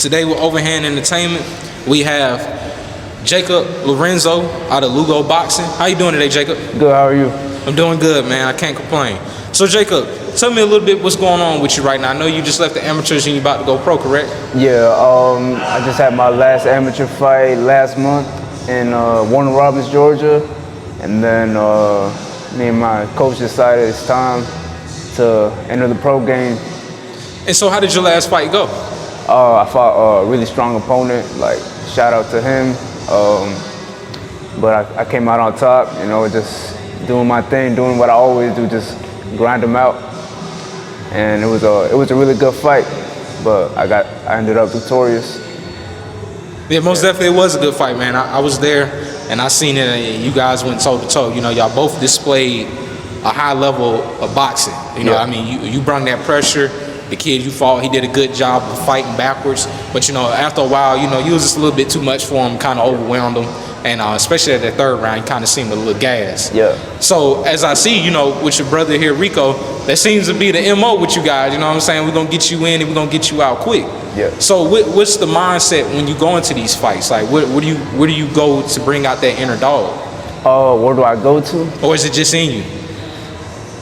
Today with Overhandent Entertainment, we have Jacob Lorenzo out of Lugo Boxing. How you doing today, Jacob? Good, how are you? I'm doing good, man. I can't complain. So, Jacob, tell me a little bit what's going on with you right now. I know you just left the amateurs and you're about to go pro, correct? Yeah, I just had my last amateur fight last month in Warner Robins, Georgia. And then me and my coach decided it's time to enter the pro game. And so how did your last fight go? I fought a really strong opponent, like shout out to him. But I came out on top, you know, just doing my thing, doing what I always do, just grind them out. And it was a really good fight, but I ended up victorious. Yeah, most definitely it was a good fight, man. I was there and I seen it, and you guys went toe to toe. You know, y'all both displayed a high level of boxing. You know, Yeah. I mean, you brought that pressure. The kid you fought, he did a good job of fighting backwards. But, you know, after a while, you know, you was just a little bit too much for him, kind of overwhelmed him. And especially at that third round, he kind of seemed a little gassed. Yeah. So, as I see, you know, with your brother here, Rico, that seems to be the MO with you guys. You know what I'm saying? We're going to get you in and we're going to get you out quick. Yeah. So, what's the mindset when you go into these fights? Like, where do you go to bring out that inner dog? Where do I go to? Or is it just in you?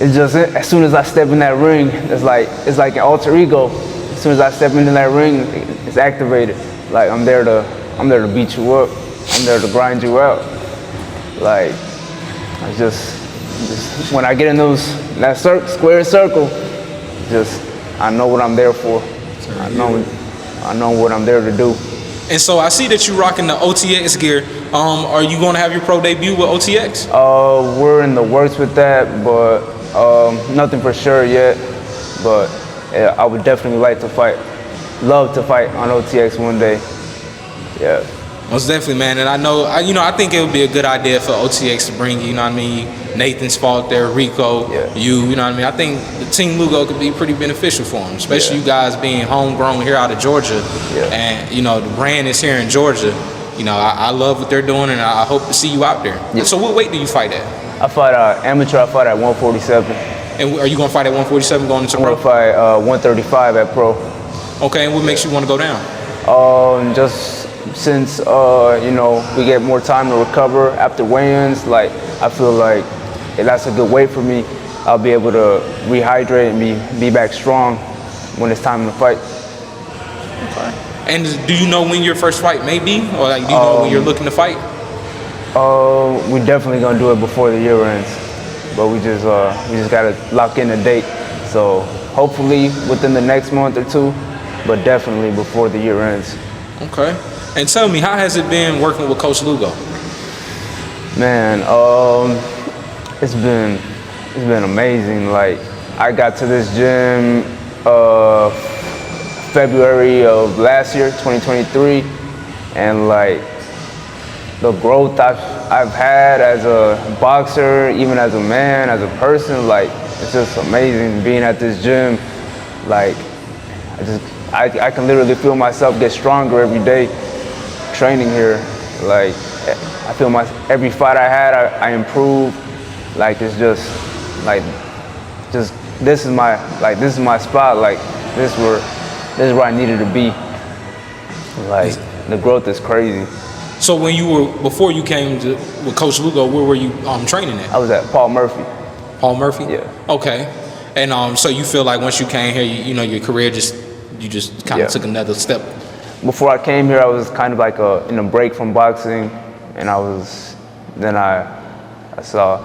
It's just as soon as I step in that ring, it's like an alter ego. As soon as I step into that ring, it's activated. Like I'm there to beat you up. I'm there to grind you out. Like I just when I get in that square circle, I know what I'm there for. I know what I'm there to do. And so I see that you're rocking the OTX gear. Are you going to have your pro debut with OTX? We're in the works with that, but nothing for sure yet. But yeah, I would definitely love to fight on OTX one day. Yeah. Most definitely, man. And I think it would be a good idea for OTX to bring you know what I mean, Nathan's fault there, Rico, Yeah. you know what I mean. I think the Team Lugo could be pretty beneficial for him, especially you guys being homegrown here out of Georgia. Yeah. And, you know, the brand is here in Georgia. You know, I love what they're doing, and I hope to see you out there. Yeah. So what weight do you fight at? I fight amateur. I fight at 147. And are you going to fight at 147 going into I'm pro? gonna fight 135 at pro. Okay, and what makes you want to go down? Just since you know, we get more time to recover after weigh-ins, like I feel like that's a good way for me. I'll be able to rehydrate and be back strong when it's time to fight. Okay. And do you know when your first fight may be, or like do you know when you're looking to fight? We're definitely gonna do it before the year ends, but we just gotta lock in a date. So hopefully within the next month or two, but definitely before the year ends. Okay. And tell me, how has it been working with Coach Lugo? Man, it's been amazing. Like I got to this gym February of last year, 2023, and like the growth I've had as a boxer, even as a man, as a person, like it's just amazing being at this gym. Like I can literally feel myself get stronger every day training here. Like I feel every fight I had, I improved. Like it's just this is my spot. Like this is where I needed to be. Like the growth is crazy. So before you came with Coach Lugo, where were you training at? I was at Paul Murphy. Paul Murphy? Yeah. Okay. And so you feel like once you came here, you know, your career you just kind of took another step. Before I came here, I was kind of like in a break from boxing, and I saw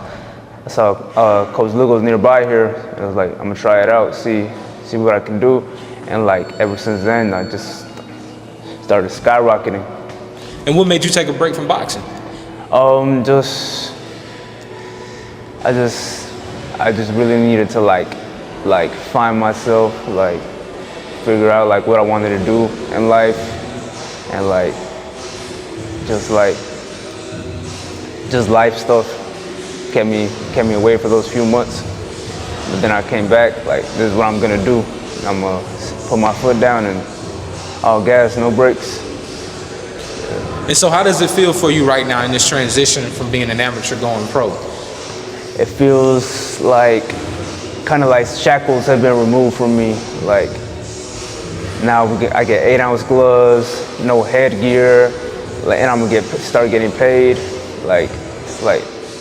Coach Lugo's nearby here, and I was like, I'm gonna try it out, see what I can do, and like ever since then, I just started skyrocketing. And what made you take a break from boxing? I just really needed to like find myself, like figure out like what I wanted to do in life, and like just life stuff kept me away for those few months. But then I came back, like this is what I'm gonna do. I'm gonna put my foot down and all gas, no brakes. And so how does it feel for you right now in this transition from being an amateur going pro? It feels like kind of like shackles have been removed from me. Like Now I get 8-ounce gloves, no headgear, and I'm gonna start getting paid. Like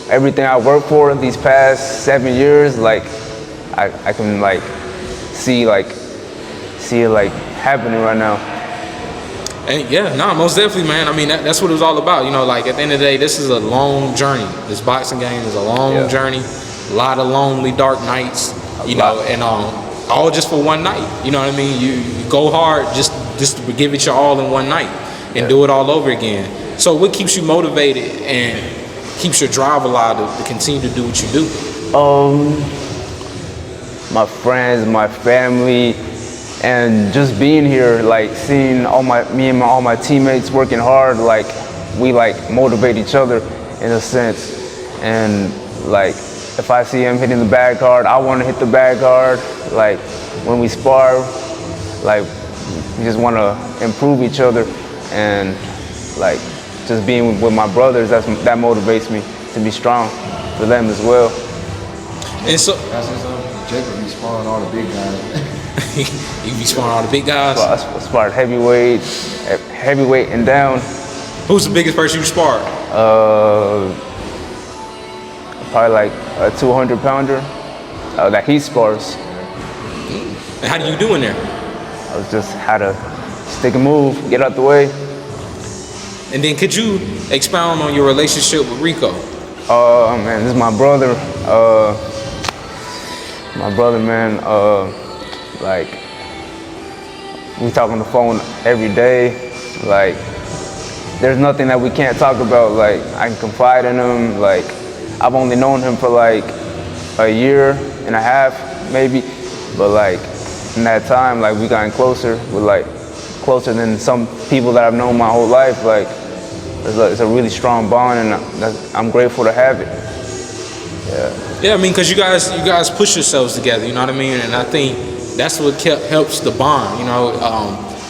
everything I worked for these past 7 years, like I can like see it like happening right now. And yeah, no, most definitely, man. I mean, that's what it was all about. You know, like at the end of the day, this is a long journey. This boxing game is a long journey. A lot of lonely, dark nights. You know, and all just for one night. You know what I mean? You go hard just to give it your all in one night and do it all over again. So what keeps you motivated and keeps your drive alive to continue to do what you do? My friends, my family, and just being here, like seeing all my teammates working hard, like we like motivate each other in a sense. And like if I see him hitting the bag hard, I want to hit the bag hard. Like when we spar, like we just want to improve each other, and like just being with my brothers, that motivates me to be strong for them as well. And so Jacob be sparring all the big guys. you be sparring all the big guys? I sparred heavyweight and down. Who's the biggest person you sparred? Probably like a 200-pounder that he spars. And how do you do in there? I was just how to stick and move, get out the way. And then could you expound on your relationship with Rico? Man, this is my brother. Man. Like we talk on the phone every day. Like there's nothing that we can't talk about. Like I can confide in him. Like I've only known him for like a year and a half, maybe. But like in that time, like we gotten closer. We're like closer than some people that I've known my whole life. Like it's a really strong bond, and I'm grateful to have it. Yeah, I mean, because you guys push yourselves together, you know what I mean? And I think that's what helps the bond, you know.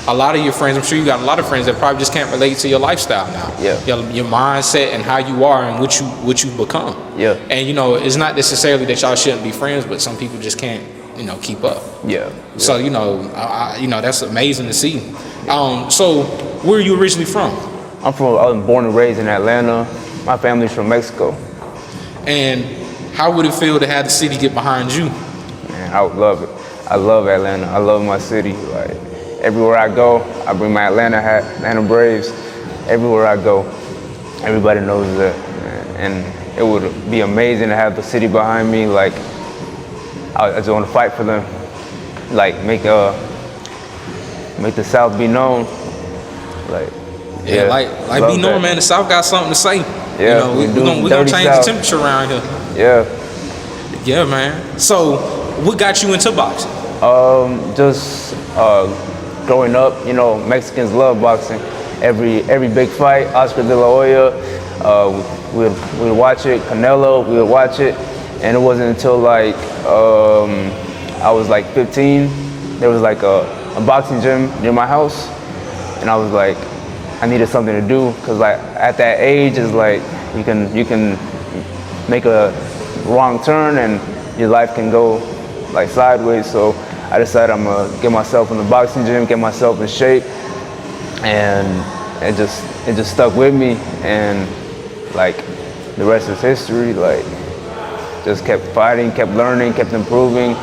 A lot of your friends, I'm sure you got a lot of friends that probably just can't relate to your lifestyle now. Yeah. Your mindset and how you are and what you've become. Yeah. And, you know, it's not necessarily that y'all shouldn't be friends, but some people just can't, you know, keep up. Yeah. So, you know, that's amazing to see. So where are you originally from? I was born and raised in Atlanta. My family's from Mexico. And how would it feel to have the city get behind you? Man, I would love it. I love Atlanta. I love my city. Like everywhere I go, I bring my Atlanta hat, Atlanta Braves. Everywhere I go, everybody knows that. And it would be amazing to have the city behind me. Like I just want to fight for them. Like make the South be known. Like like be known, man. The South got something to say. Yeah, you know, we're gonna change the temperature around here. Yeah, man. So, what got you into boxing? Just growing up, you know, Mexicans love boxing. Every big fight, Oscar de la Hoya, we would watch it. Canelo, we would watch it. And it wasn't until like I was like 15, there was like a boxing gym near my house, and I was like, I needed something to do, because like at that age is like you can make a wrong turn and your life can go like sideways. So I decided I'm gonna get myself in the boxing gym, get myself in shape, and it just stuck with me, and like the rest is history. Like just kept fighting, kept learning, kept improving,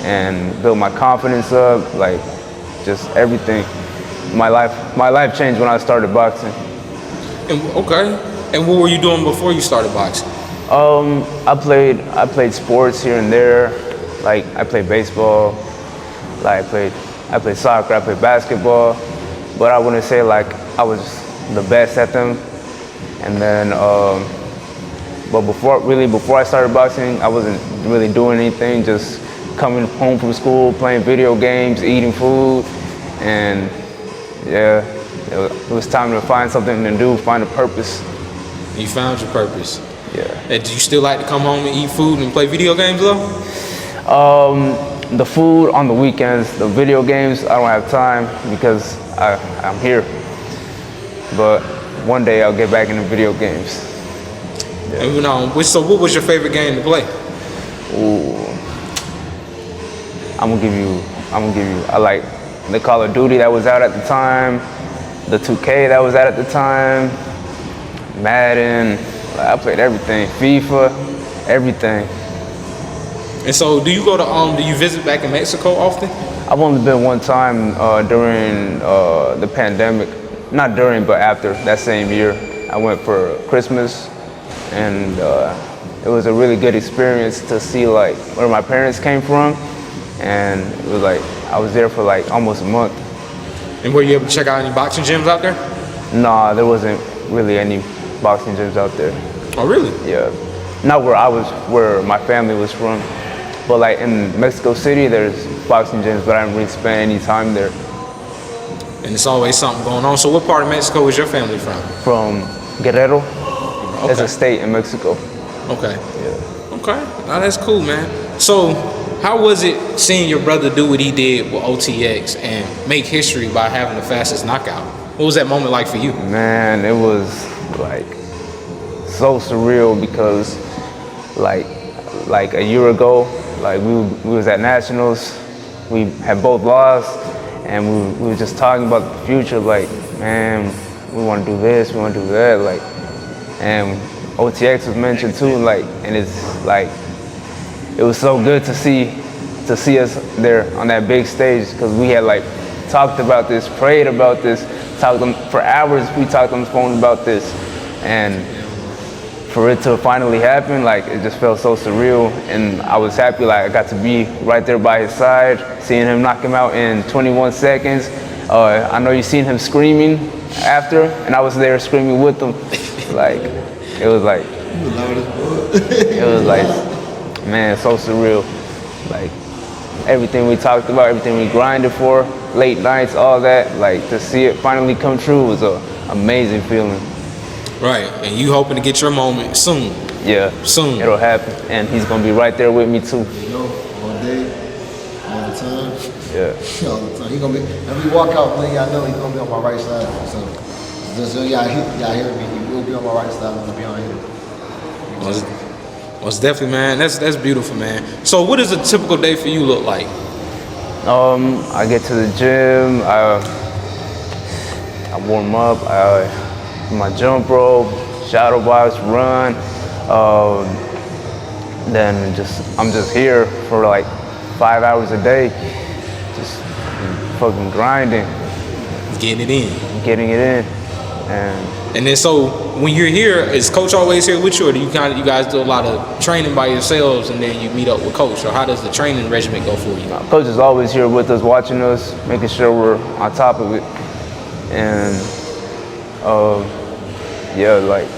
and built my confidence up. Like just everything. My life changed when I started boxing. And what were you doing before you started boxing? I played sports here and there. Like I played baseball. Like I played soccer. I played basketball. But I wouldn't say like I was the best at them. And then, but before I started boxing, I wasn't really doing anything. Just coming home from school, playing video games, eating food, and yeah, it was time to find something to do, find a purpose. You found your purpose. Yeah. And do you still like to come home and eat food and play video games though? The food on the weekends, the video games, I don't have time because I'm here. But one day I'll get back into video games. Yeah. And, so what was your favorite game to play? Ooh. I'm gonna give you, the Call of Duty that was out at the time, the 2K that was out at the time, Madden. Like, I played everything, FIFA, everything. And so, do you visit back in Mexico often? I've only been one time during the pandemic. Not during, but after that same year. I went for Christmas, and it was a really good experience to see like where my parents came from, and it was like I was there for like almost a month. And were you able to check out any boxing gyms out there? Nah, there wasn't really any boxing gyms out there. Oh, really? Yeah, not where my family was from, but like in Mexico City, there's boxing gyms, but I didn't really spend any time there. And it's always something going on. So what part of Mexico is your family from? From Guerrero. Okay. It's a state in Mexico. Okay. Yeah. Okay. Now that's cool, man. So how was it seeing your brother do what he did with OTX and make history by having the fastest knockout? What was that moment like for you? Man, it was like so surreal because like a year ago, like we was at Nationals, we had both lost, and we were just talking about the future, like, man, we want to do this, we want to do that, like, and OTX was mentioned too, like, and it's like, it was so good to see us there on that big stage, because we had like talked about this, prayed about this, talked for hours, we talked on the phone about this, and for it to finally happen, like, it just felt so surreal, and I was happy, like, I got to be right there by his side, seeing him knock him out in 21 seconds. I know you seen him screaming after, and I was there screaming with him. Like, it was like, man, so surreal. Like, everything we talked about, everything we grinded for, late nights, all that, like, to see it finally come true was an amazing feeling. Right, and you hoping to get your moment soon. Yeah, soon. It'll happen, and he's gonna be right there with me too. You know, all day, all the time. Yeah. All the time. He gonna be. If we walk out, then y'all know he's gonna be on my right side. So just so y'all hear me, he will be on my right side. I'm gonna be on here. Well, it's definitely, man. That's beautiful, man. So, what does a typical day for you look like? I get to the gym. I warm up. My jump rope, shadow box, run. Then I'm just here for like 5 hours a day, just fucking grinding, Getting it in. And then so when you're here, is Coach always here with you, or do you guys do a lot of training by yourselves and then you meet up with Coach, or how does the training regimen go for you? Coach is always here with us, watching us, making sure we're on top of it, and yeah, like,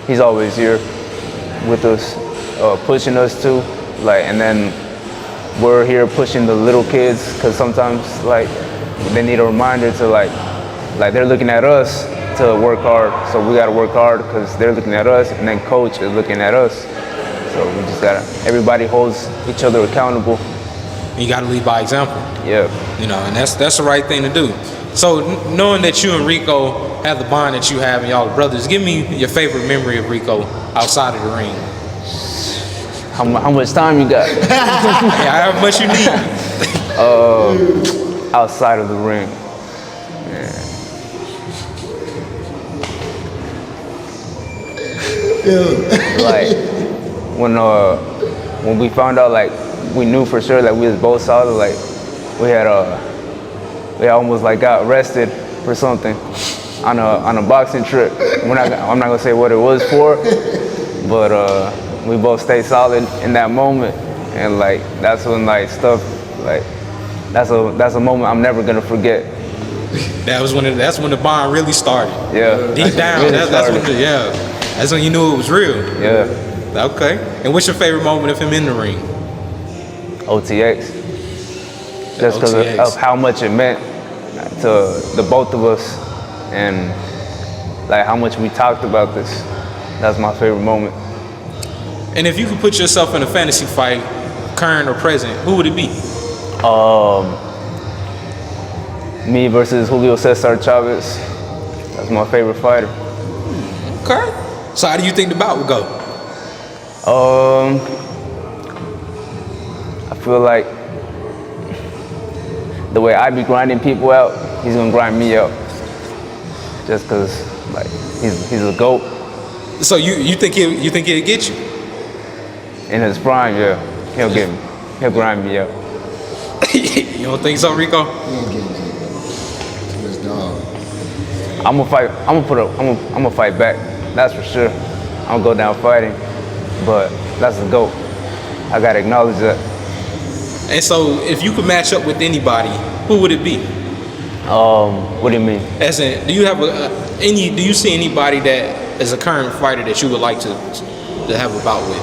he's always here with us, pushing us too, like, and then we're here pushing the little kids, because sometimes, like, they need a reminder to, like they're looking at us to work hard, so we gotta work hard because they're looking at us, and then Coach is looking at us, so we just gotta, everybody holds each other accountable. You gotta lead by example. Yeah. You know, and that's the right thing to do. So knowing that you and Rico have the bond that you have and y'all are brothers, give me your favorite memory of Rico outside of the ring. How much time you got? Yeah, however much you need. Outside of the ring. Like, when we found out, like, we knew for sure that we was both solid, like, we almost like got arrested for something on a boxing trip. I'm not gonna say what it was for, but we both stayed solid in that moment, and like that's when like stuff like that's a moment I'm never gonna forget. That's when the bond really started. Yeah. Deep down, really that's when you knew it was real. Yeah. Okay. And what's your favorite moment of him in the ring? OTX. Just because of how much it meant to the both of us, and like how much we talked about this. That's my favorite moment. And if you could put yourself in a fantasy fight, current or present, who would it be? Me versus Julio Cesar Chavez. That's my favorite fighter. Okay. So how do you think the bout would go? I feel like the way I be grinding people out, he's gonna grind me out. Just cause like he's a GOAT. So you think he'll get you? In his prime, yeah. He'll get me. He'll grind me out. You don't think so, Rico? He ain't getting J. This dog. I'm gonna fight. I'm gonna fight back. That's for sure. I'm gonna go down fighting, but that's the GOAT. I gotta acknowledge that. And so, if you could match up with anybody, who would it be? What do you mean? As in, do you have do you see anybody that is a current fighter that you would like to have a bout with?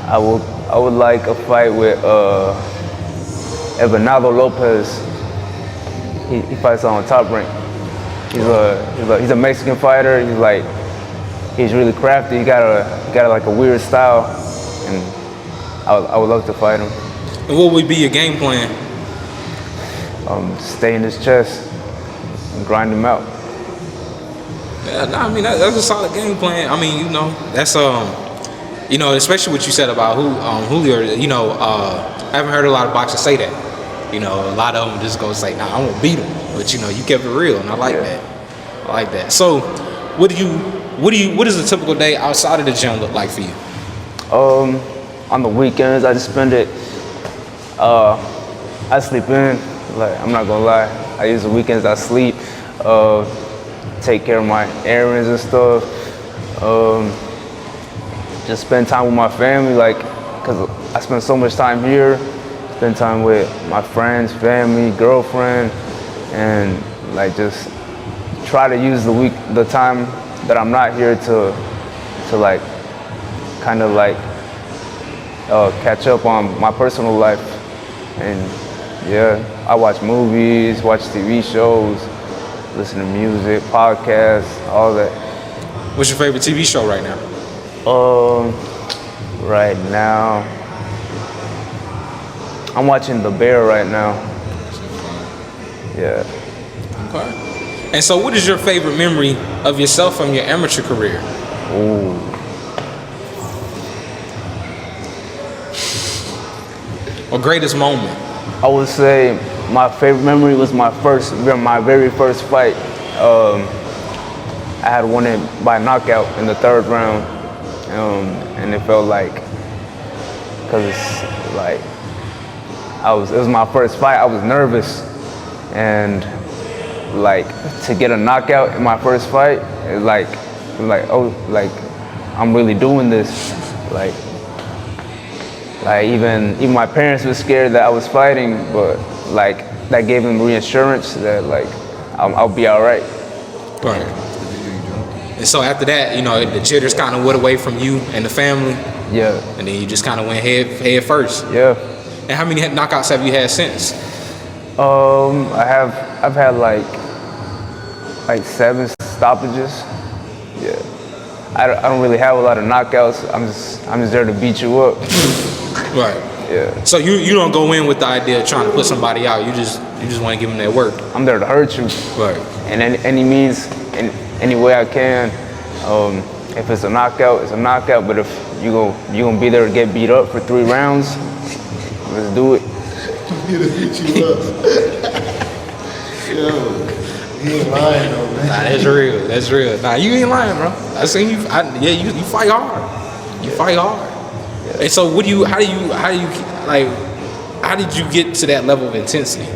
I would like a fight with Bernardo Lopez. He fights on Top Rank. He's a Mexican fighter. He's really crafty. He got like a weird style, and I would love to fight him. And what would be your game plan? Stay in his chest and grind him out. Yeah, I mean that's a solid game plan. I mean, that's especially what you said about Julio. I haven't heard a lot of boxers say that. A lot of them just go say, "Nah, I won't beat him," but you kept it real, and I like that. I like that. So, what does a typical day outside of the gym look like for you? On the weekends, I just spend it. I sleep in. Like, I'm not gonna lie. I use the weekends. I sleep. Take care of my errands and stuff. Just spend time with my family, cause I spend so much time here. Spend time with my friends, family, girlfriend, and just try to use the time that I'm not here to catch up on my personal life. And yeah, I watch movies, watch TV shows, listen to music, podcasts, all that. What's your favorite TV show right now? Right now, I'm watching The Bear right now. Yeah. Okay. And so, what is your favorite memory of yourself from your amateur career? Ooh. Or greatest moment? I would say my favorite memory was my very first fight. I had won it by knockout in the third round, and it felt cause it was my first fight. I was nervous, and to get a knockout in my first fight, I'm really doing this. Even my parents were scared that I was fighting, but that gave them reassurance that I'll be all right. Right. And so after that, the jitters kind of went away from you and the family. Yeah. And then you just kind of went head first. Yeah. And how many knockouts have you had since? I've had like 7 stoppages. Yeah. I don't really have a lot of knockouts. I'm just there to beat you up. Right. Yeah. So you don't go in with the idea of trying to put somebody out. You just want to give them their work. I'm there to hurt you. Right. And any means, any way I can. If it's a knockout, it's a knockout. But if you gonna be there to get beat up for 3 rounds, let's do it. Beat you up. Yo, he ain't lying though, man. Nah, that's real. That's real. Nah, you ain't lying, bro. I seen you. You fight hard. You fight hard. Yeah. And so, how did you get to that level of intensity?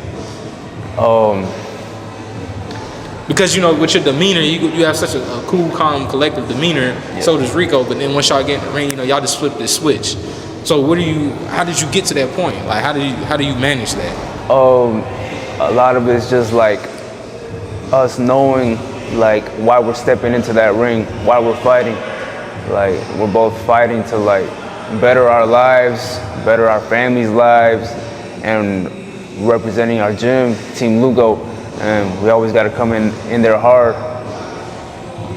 Because with your demeanor, you have such a cool, calm, collective demeanor. Yeah. So does Rico. But then once y'all get in the ring, y'all just flip this switch. So how did you get to that point? How do you manage that? A lot of it's just us knowing why we're stepping into that ring, why we're fighting. We're both fighting to better our lives, better our families' lives, and representing our gym, Team Lugo, and we always got to come in there hard.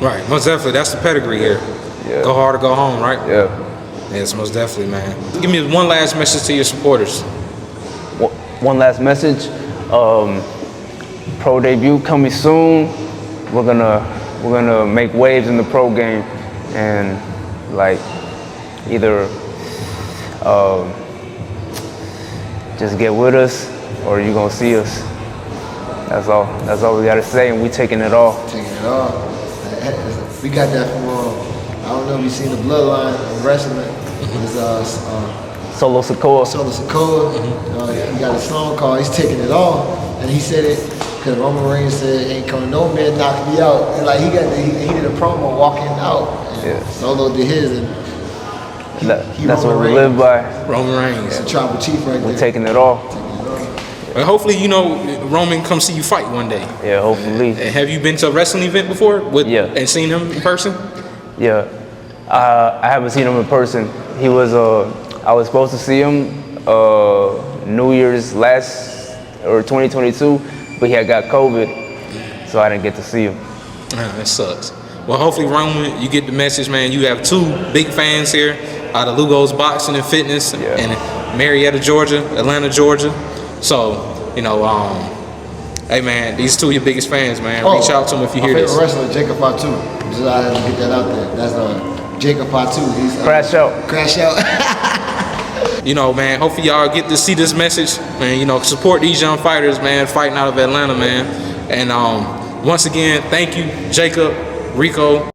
Right, most definitely. That's the pedigree here. Yeah. Go hard or go home, right? Yeah. Yes, most definitely, man. Give me one last message to your supporters. One last message. Pro debut coming soon. We're gonna make waves in the pro game, and Either just get with us, or you gonna see us. That's all. That's all we gotta say, and we taking it all. Taking it all. We got that from, I don't know if you seen the Bloodline of wrestling. It's Solo Sikoa. Solo Sikoa. He got a song called "He's Taking It All," and he said it because Roman Reigns said, "Ain't coming no man knock me out." And like he did a promo walking out. And Solo did his, and that's what we live by. Roman Reigns. It's a tribal chief right there. We're taking it all. And hopefully, you know, Roman come see you fight one day. Yeah, hopefully. And have you been to a wrestling event before? Yeah. And seen him in person? Yeah. I haven't seen him in person. He was, I was supposed to see him New Year's last, or 2022, but he had got COVID, so I didn't get to see him. That sucks. Well, hopefully, Roman, you get the message, man. You have 2 big fans here out of Lugo's Boxing and Fitness in Marietta, Georgia, Atlanta, Georgia. So, you know, hey, man, these 2 of your biggest fans, man. Reach out to them if you hear this. My favorite wrestler, Jacob Fatu. Just I had to get that out there. That's Jacob Fatu. He's Crash out. Crash out. You know, man, hopefully y'all get to see this message. Man, you know, support these young fighters, man, fighting out of Atlanta, man. And once again, thank you, Jacob, Rico.